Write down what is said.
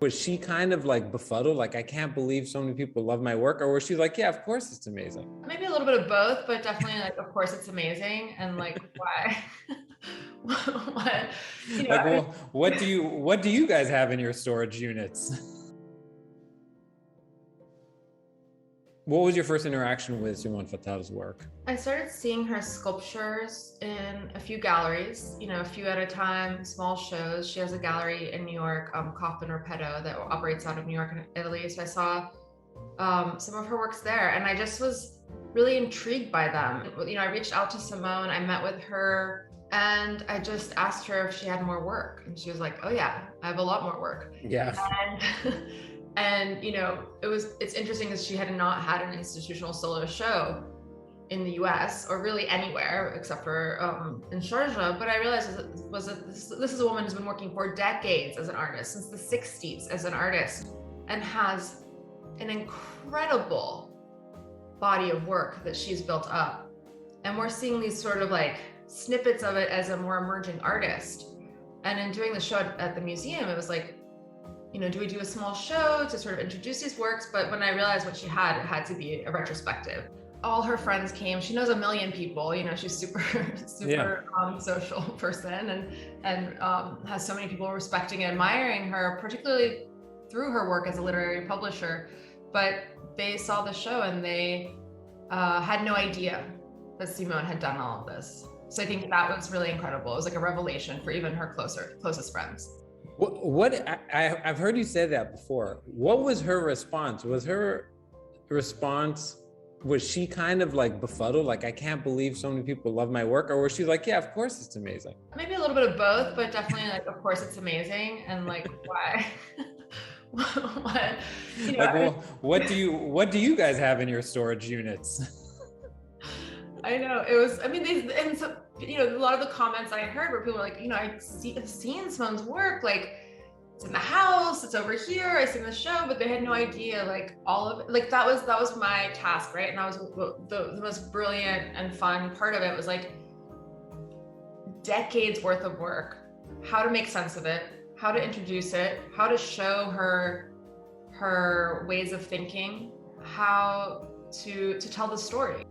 Was she kind of like befuddled, like, I can't believe so many people love my work? Or was she like, yeah, of course it's amazing? Maybe a little bit of both, but definitely like, of course it's amazing. And like, why? what, Like, well, what do you guys have in your storage units? What was your first interaction with Simone Fattal's work? I started seeing her sculptures in a few galleries, a few at a time, small shows. She has a gallery in New York, Coffin Repetto, that operates out of New York and Italy. So I saw some of her works there, and I just was really intrigued by them. I reached out to Simone, I met with her, and I just asked her if she had more work. And she was like, oh yeah, I have a lot more work. Yeah. And it's interesting because she had not had an institutional solo show in the US or really anywhere except for in Sharjah. But I realized this is a woman who's been working for decades as an artist, since the 60s as an artist, and has an incredible body of work that she's built up. And we're seeing these sort of like snippets of it as a more emerging artist. And in doing the show at the museum, it was like, do we do a small show to sort of introduce these works? But when I realized what she had, it had to be a retrospective. All her friends came. She knows a million people. She's super social person, and has so many people respecting and admiring her, particularly through her work as a literary publisher. But they saw the show and they had no idea that Simone had done all of this. So I think that was really incredible. It was like a revelation for even her closest friends. I've heard you say that before. What was her response? Was she kind of like befuddled, like, I can't believe so many people love my work? Or was she like, yeah, of course it's amazing? Maybe a little bit of both, but definitely like, of course it's amazing. And like, why? What do you guys have in your storage units? I know it was, a lot of the comments I heard were people like, I've seen Simone's work, like it's in the house, it's over here, I seen the show, but they had no idea, like all of it. Like that was my task, right? And that was the most brilliant and fun part of it, was like decades worth of work, how to make sense of it, how to introduce it, how to show her ways of thinking, how to tell the story.